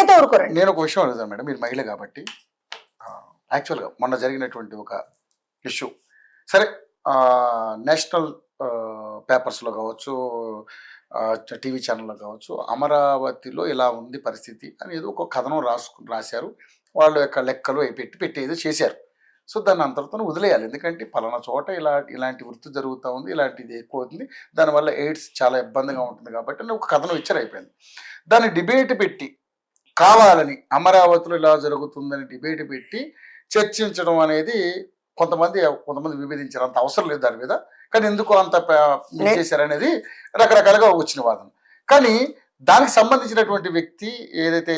అయితే ఊరుకోరండి. నేను ఒక విషయం అడుగుతాను మేడం, మీరు మహిళ కాబట్టి. యాక్చువల్గా మొన్న జరిగినటువంటి ఒక ఇష్యూ, సరే నేషనల్ పేపర్స్లో కావచ్చు, టీవీ ఛానల్లో కావచ్చు, అమరావతిలో ఇలా ఉంది పరిస్థితి అని ఏదో ఒక కథనం రాశారు, వాళ్ళ యొక్క లెక్కలు పెట్టి ఏదో చేశారు. సో దాన్ని అంతటితో వదిలేయాలి, ఎందుకంటే పలానా చోట ఇలాంటి వృత్తి జరుగుతూ ఉంది, ఇలాంటిది ఎక్కువ అవుతుంది, దానివల్ల ఎయిడ్స్ చాలా ఇబ్బందిగా ఉంటుంది కాబట్టి అని ఒక కథనం ఇచ్చారు, అయిపోయింది. దాన్ని డిబేట్ పెట్టి కావాలని అమరావతిలో ఇలా జరుగుతుందని డిబేట్ పెట్టి చర్చించడం అనేది కొంతమంది విభేదించారు, అంత అవసరం లేదు దాని మీద, కానీ ఎందుకు అంత చేశారనేది రకరకాలుగా వచ్చిన వాదన. కానీ దానికి సంబంధించినటువంటి వ్యక్తి ఏదైతే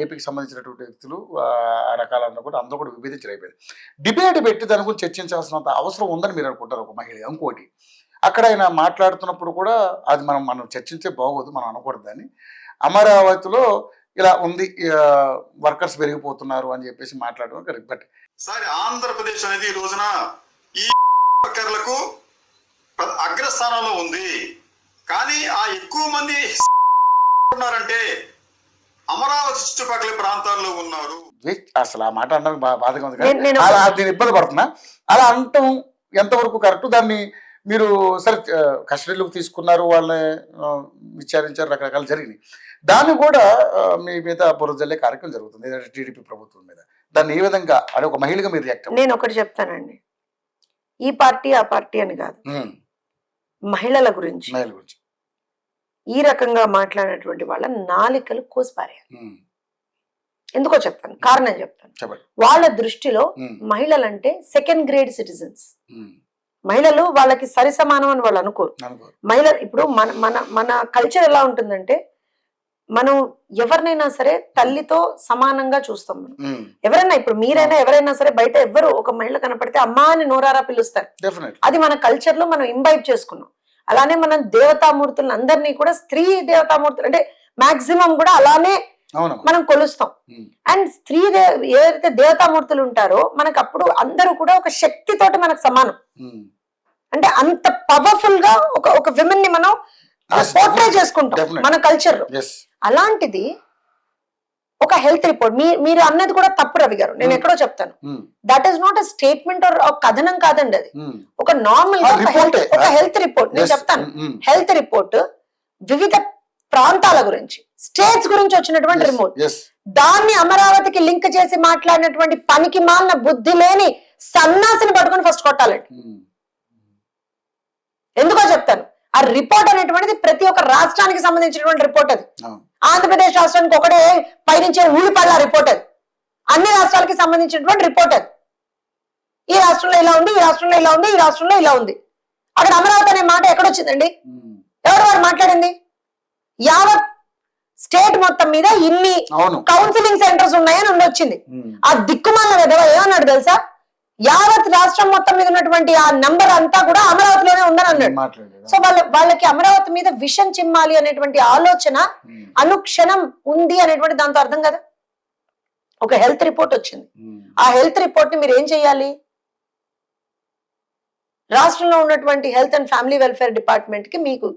ఏపీకి సంబంధించినటువంటి వ్యక్తులు ఆ రకాలన్నా కూడా అందరూ కూడా విభేదించడం అయిపోయింది. డిబేట్ పెట్టి దాని గురించి చర్చించాల్సినంత అవసరం ఉందని మీరు అనుకుంటారు ఒక మహిళ. ఇంకోటి, అక్కడ ఆయన మాట్లాడుతున్నప్పుడు కూడా అది మనం చర్చించే బాగోదు, మనం అనకూడదు అని, అమరావతిలో ఇలా ఉంది, వర్కర్స్ పెరిగిపోతున్నారు అని చెప్పేసి మాట్లాడడం కరెక్ట్. బట్ సార్ ఆంధ్రప్రదేశ్ అనేది ఈ రోజున ఈ వర్కర్లకు అగ్రస్థానంలో ఉంది, కానీ ఆ ఎక్కువ మంది ఉన్నారంటే అమరావతి చుట్టుపక్కల ప్రాంతాల్లో ఉన్నారు. అసలు ఆ మాట అనడానికి బాధగా ఉంది, నేను ఇబ్బంది పడుతున్నా. అలా అంటాం ఎంతవరకు కరెక్ట్? దాన్ని మీరు సరే కస్టడీలోకి తీసుకున్నారు, వాళ్ళని విచారించారు, రకరకాలు జరిగినాయి, దాన్ని కూడా మీ మీద బురదల్లే కార్యక్రమం జరుగుతుంది ఏదంటే టీడీపీ ప్రభుత్వం మీద. దాన్ని ఏ విధంగా అని ఒక మహిళగా మీరు రియాక్ట్? నేను ఒకటి చెప్తానండి, ఈ పార్టీ ఆ పార్టీ అని కాదు, మహిళల గురించి ఈ రకంగా మాట్లాడినటువంటి వాళ్ళ నాలికలు కోసిపారేయాలి. ఎందుకో చెప్తాను, కారణం చెప్తాను. వాళ్ళ దృష్టిలో మహిళలంటే సెకండ్ గ్రేడ్ సిటిజన్స్, మహిళలు వాళ్ళకి సరి సమానం అని వాళ్ళు అనుకోరు. మహిళ ఇప్పుడు మన మన మన కల్చర్ ఎలా ఉంటుందంటే, మనం ఎవరినైనా సరే తల్లితో సమానంగా చూస్తాం. మనం ఎవరైనా, ఇప్పుడు మీరైనా ఎవరైనా సరే బయట ఎవరు ఒక మహిళ కనపడితే అమ్మా అని నోరారా పిలుస్తారు. అది మన కల్చర్ లో మనం ఇంబైబ్ చేసుకున్నాం. అలానే మనం దేవతామూర్తులను అందరినీ కూడా స్త్రీ దేవతామూర్తులు అంటే మాక్సిమం కూడా అలానే మనం కొలుస్తాం. అండ్ స్త్రీ ఏదైతే దేవతామూర్తులు ఉంటారో మనకు అప్పుడు అందరూ కూడా ఒక శక్తితోటి మనకు సమానం. అంటే అంత పవర్ఫుల్ గా ఒక విమెన్ ని మనం పోర్ట్రే చేసుకుంటాం మన కల్చర్ లో. అలాంటిది ఒక హెల్త్ రిపోర్ట్ మీరు అన్నది కూడా తప్పు రవి గారు, నేను ఎక్కడో చెప్తాను. That is not a statement or కథనం కాదండి, అది ఒక నార్మల్ ఒక హెల్త్ రిపోర్ట్. నేను చెప్తాను, హెల్త్ రిపోర్ట్ వివిధ ప్రాంతాల గురించి, స్టేట్స్ గురించి వచ్చినటువంటి రిపోర్ట్. దాన్ని అమరావతికి లింక్ చేసి మాట్లాడినటువంటి పనికి మాలిన బుద్ధి లేని సన్నాసిని పట్టుకొని ఫస్ట్ కొట్టాలండి. ఎందుకో చెప్తాను, ఆ రిపోర్ట్ అనేటువంటిది ప్రతి ఒక్క రాష్ట్రానికి సంబంధించినటువంటి రిపోర్ట్. అది ఆంధ్రప్రదేశ్ రాష్ట్రానికి ఒకటే పైనుంచే ఊడిపడ్డ రిపోర్ట్, అది అన్ని రాష్ట్రాలకి సంబంధించినటువంటి రిపోర్ట్. అది ఈ రాష్ట్రంలో ఇలా ఉంది, ఈ రాష్ట్రంలో ఇలా ఉంది, ఈ రాష్ట్రంలో ఇలా ఉంది. అక్కడ అమరావతి అనే మాట ఎక్కడొచ్చిందండి? ఎవరు వారు మాట్లాడింది? యావత్ స్టేట్ మొత్తం మీద ఇన్ని కౌన్సిలింగ్ సెంటర్స్ ఉన్నాయని ఉండొచ్చింది. ఆ దిక్కుమాల విధవ ఏమన్నాడు తెలుసా? యావత్ రాష్ట్రం మొత్తం మీద ఉన్నటువంటి ఆ నంబర్ అంతా కూడా అమరావతిలోనే ఉందని అన్నాడు. సో వాళ్ళకి అమరావతి మీద విషం చిమ్మాలి అనేటువంటి ఆలోచన అనుక్షణం ఉంది అనేటువంటి దాంతో అర్థం కదా. ఒక హెల్త్ రిపోర్ట్ వచ్చింది, ఆ హెల్త్ రిపోర్ట్ ని మీరు ఏం చెయ్యాలి? రాష్ట్రంలో ఉన్నటువంటి health and family welfare department కి మీకు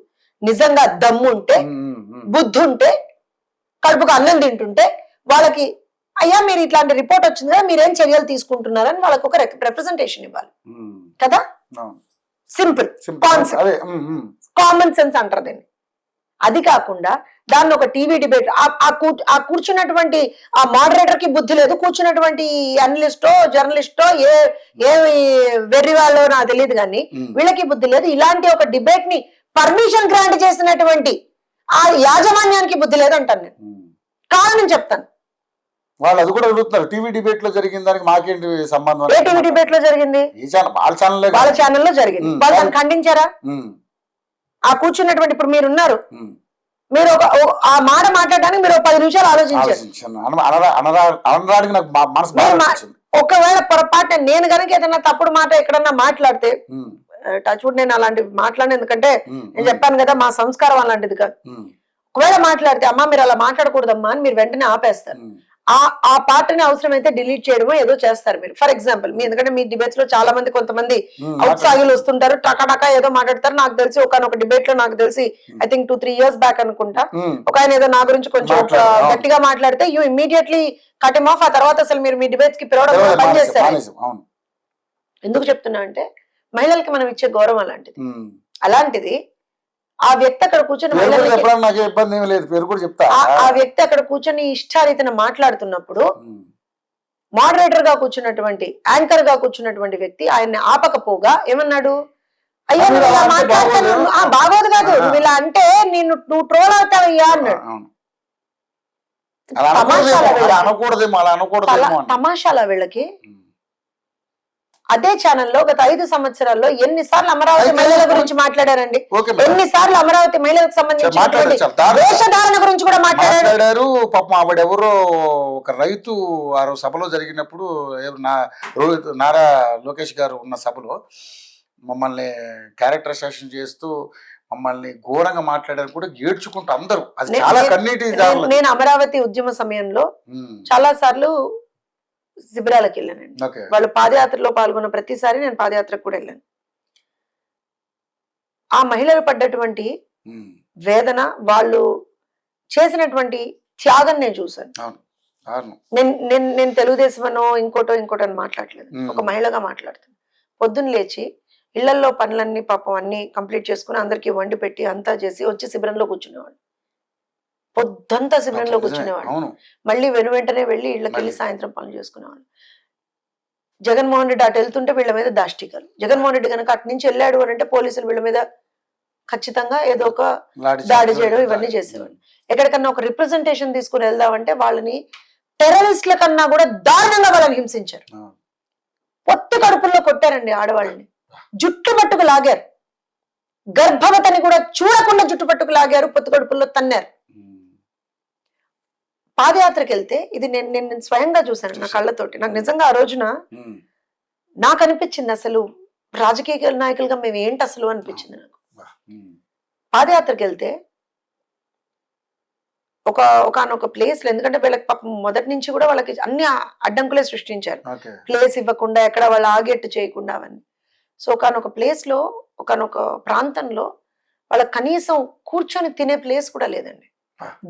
నిజంగా దమ్ము ఉంటే, బుద్ధి ఉంటే, కడుపుకు అన్నం తింటుంటే వాళ్ళకి అయ్యా మీరు ఇట్లాంటి రిపోర్ట్ వచ్చింది కదా, మీరేం చర్యలు తీసుకుంటున్నారని వాళ్ళకి ఒక రిప్రజెంటేషన్ ఇవ్వాలి కదా. సింపుల్ కాన్సెప్ట్, కామన్ సెన్స్ అంటారు దీన్ని. అది కాకుండా దాన్ని ఒక టీవీ డిబేట్, ఆ కూర్చున్నటువంటి ఆ మోడరేటర్ కి బుద్ధి లేదు, కూర్చున్నటువంటి అనలిస్టో జర్నలిస్టో ఏ వెర్రి వాళ్ళో నాకు తెలియదు కానీ వీళ్ళకి బుద్ధి లేదు. ఇలాంటి ఒక డిబేట్ ని పర్మిషన్ గ్రాంట్ చేసినటువంటి ఆ యాజమాన్యానికి బుద్ధి లేదు అంటాను నేను. కారణం చెప్తాను. వాళ్ళు అది కూడా అడుగుతున్నారు, టీవీ డిబేట్ లో జరిగిన దానికి మాకేంటి సంబంధం? ఏ టీవీ డిబేట్ లో జరిగింది? వాళ్ళ ఛానల్లో జరిగింది. వాళ్ళు దాన్ని ఖండించారా? ఆ కూర్చున్నటువంటి ఇప్పుడు మీరున్నారు, మీరు ఆ మాట మాట్లాడడానికి మీరు 10 నిమిషాలు ఆలోచించారు. ఒకవేళ పొరపాటు నేను కనుక ఏదైనా తప్పుడు మాట ఎక్కడన్నా మాట్లాడితే టచ్ వుడ్ నేను అలాంటివి మాట్లాడిన, ఎందుకంటే నేను చెప్పాను కదా మా సంస్కారం అలాంటిది కాదు. ఒకవేళ మాట్లాడితే అమ్మా మీరు అలా మాట్లాడకూడదమ్మా అని మీరు వెంటనే ఆపేస్తారు. ఆ పార్ట్ని అవసరమైతే డిలీట్ చేయడమో ఏదో చేస్తారు మీరు. ఫర్ ఎగ్జాంపుల్ మీ ఎందుకంటే మీ డిబేట్స్ లో చాలా మంది కొంతమంది ఔత్సాగులు వస్తుంటారు, టకాటకా ఏదో మాట్లాడతారు. నాకు తెలిసి ఒక డిబేట్ లో నాకు తెలిసి ఐ థింక్ 2-3 years బ్యాక్ అనుకుంటా ఒక ఆయన ఏదో నా గురించి కొంచెం గట్టిగా మాట్లాడితే you immediately cut him of. ఆ తర్వాత అసలు మీరు మీ డిబేట్స్ కి పిలవడం పనిచేస్తారు. ఎందుకు చెప్తున్నా అంటే మహిళలకి మనం ఇచ్చే గౌరవం అలాంటిది. అలాంటిది ఆ వ్యక్తి అక్కడ కూర్చొని ఆ వ్యక్తి అక్కడ కూర్చొని ఇష్టారీతన మాట్లాడుతున్నప్పుడు మోడరేటర్ గా కూర్చున్నటువంటి యాంకర్ గా కూర్చున్నటువంటి వ్యక్తి ఆయన్ని ఆపకపోగా ఏమన్నాడు, అయ్యో నువ్వు ఇలా మాట్లాడతాను బాగోదు కాదు, నువ్వు ఇలా అంటే నువ్వు ట్రోల్ అవుతావయ్యా అన్నాడు. తమాషాల వీళ్ళకి. అదే ఛానల్లో గత 5 సంవత్సరాల్లో ఎన్నిసార్లు అమరావతి మహిళల గురించి మాట్లాడారండి, ఎన్నిసార్లు అమరావతి మహిళలకు సంబంధించిన వేషధారణ గురించి కూడా మాట్లాడారు. పాపం ఆవిడెవరో ఒక రైతు ఆ సభలో జరిగినప్పుడు నారా లోకేష్ గారు ఉన్న సభలో మమ్మల్ని క్యారెక్టర్ అసాసినేషన్ చేస్తూ మమ్మల్ని ఘోరంగా మాట్లాడారు కూడా ఏడ్చుకుంటూ అందరూ. అది చాలా కన్నీటి. నేను అమరావతి ఉద్యమ సమయంలో చాలా సార్లు శిబిరాలకు వెళ్ళానండి. వాళ్ళు పాదయాత్రలో పాల్గొన్న ప్రతిసారి నేను పాదయాత్రకు కూడా వెళ్ళాను. ఆ మహిళలు పడ్డటువంటి వేదన, వాళ్ళు చేసినటువంటి త్యాగం నేను చూసాను. నేను తెలుగుదేశం అనో ఇంకోటో అని మాట్లాడలేదు, ఒక మహిళగా మాట్లాడుతాను. పొద్దున్న లేచి ఇళ్లలో పనులన్నీ పాపం అన్ని కంప్లీట్ చేసుకుని అందరికి వండి పెట్టి అంతా చేసి వచ్చి శిబిరంలో కూర్చునేవాళ్ళు. పొద్దంతా శిబిరంలో కూర్చునేవాళ్ళు. మళ్ళీ వెంటనే వెళ్ళి ఇళ్ళకి వెళ్ళి సాయంత్రం పనులు చేసుకునేవాళ్ళు. జగన్మోహన్ రెడ్డి అటు వెళ్తుంటే వీళ్ళ మీద దాష్టికాలు. జగన్మోహన్ రెడ్డి కనుక అటు నుంచి వెళ్ళాడు అని అంటే పోలీసులు వీళ్ళ మీద ఖచ్చితంగా ఏదో ఒక దాడి చేయడం ఇవన్నీ చేసేవాళ్ళు. ఎక్కడికన్నా ఒక రిప్రజెంటేషన్ తీసుకుని వెళ్దామంటే వాళ్ళని టెర్రరిస్ట్ల కన్నా కూడా దారుణంగా వాళ్ళని హింసించారు. పొత్తి కడుపుల్లో కొట్టారండి ఆడవాళ్ళని, జుట్టు పట్టుకు లాగారు, గర్భవతిని కూడా చూడకుండా జుట్టు పట్టుకు లాగారు, పొత్తి కడుపుల్లో తన్నారు. పాదయాత్రకి వెళ్తే ఇది నేను స్వయంగా చూశాను నా కళ్ళతోటి. నాకు నిజంగా ఆ రోజున నాకు అనిపించింది అసలు రాజకీయ నాయకులుగా మేము ఏంటి అసలు అనిపించింది నాకు. పాదయాత్రకి వెళ్తే ఒకనొక ప్లేస్ లో, ఎందుకంటే వీళ్ళకి పాపం మొదటి నుంచి కూడా వాళ్ళకి అన్ని అడ్డంకులే సృష్టించారు, ప్లేస్ ఇవ్వకుండా ఎక్కడ వాళ్ళు ఆగేట్టు చేయకుండా అవన్నీ. సో ఒకనొక ప్లేస్ లో ఒకనొక ప్రాంతంలో వాళ్ళకి కనీసం కూర్చొని తినే ప్లేస్ కూడా లేదండి.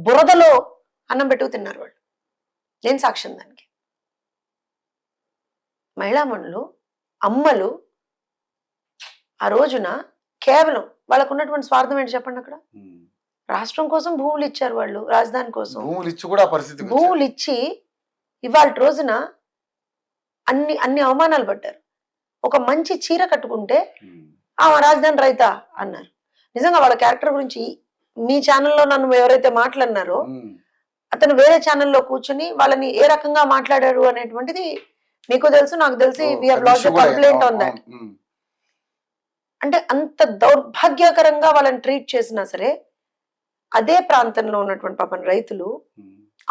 బురదలో అన్నం పెట్టుకు తిన్నారు వాళ్ళు. నేను సాక్ష్యం దానికి. మహిళామణులు, అమ్మలు ఆ రోజున కేవలం వాళ్ళకు ఉన్నటువంటి స్వార్థం ఏంటి చెప్పండి. అక్కడ రాష్ట్రం కోసం భూములు ఇచ్చారు వాళ్ళు, రాజధాని కోసం భూములు ఇచ్చి ఇవాళ రోజున అన్ని అవమానాలు పడ్డారు. ఒక మంచి చీర కట్టుకుంటే రాజధాని రైతా అన్నారు. నిజంగా వాళ్ళ క్యారెక్టర్ గురించి మీ ఛానల్లో నన్ను ఎవరైతే మాట్లాడినారో అతను వేరే ఛానల్లో కూర్చుని వాళ్ళని ఏ రకంగా మాట్లాడారు అనేటువంటిది మీకు తెలుసు, నాకు తెలిసి we have lodged a complaint on that. అంటే అంత దౌర్భాగ్యకరంగా వాళ్ళని ట్రీట్ చేసినా సరే అదే ప్రాంతంలో ఉన్నటువంటి పాపం రైతులు,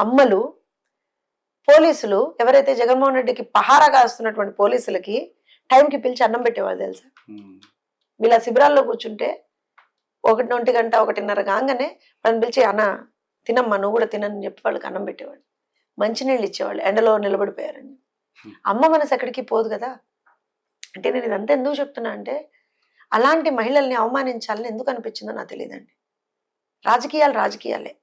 అమ్మలు, పోలీసులు ఎవరైతే జగన్మోహన్ రెడ్డికి పహారాగా వస్తున్నటువంటి పోలీసులకి టైంకి పిలిచి అన్నం పెట్టేవాళ్ళు తెలుసా. వీళ్ళ శిబిరాల్లో కూర్చుంటే 1 గంట 1:30 కాగానే వాళ్ళని పిలిచి అన్న తినమ్మా నువ్వు కూడా తినని చెప్పి వాళ్ళకి అన్నం పెట్టేవాళ్ళు, మంచినీళ్ళు ఇచ్చేవాళ్ళు, ఎండలో నిలబడిపోయారని. అమ్మ మనసు ఎక్కడికి పోదు కదా. అంటే నేను ఇదంతా ఎందుకు చెప్తున్నా అంటే అలాంటి మహిళల్ని అవమానించాలని ఎందుకు అనిపించిందో నాకు తెలియదండి. రాజకీయాలే.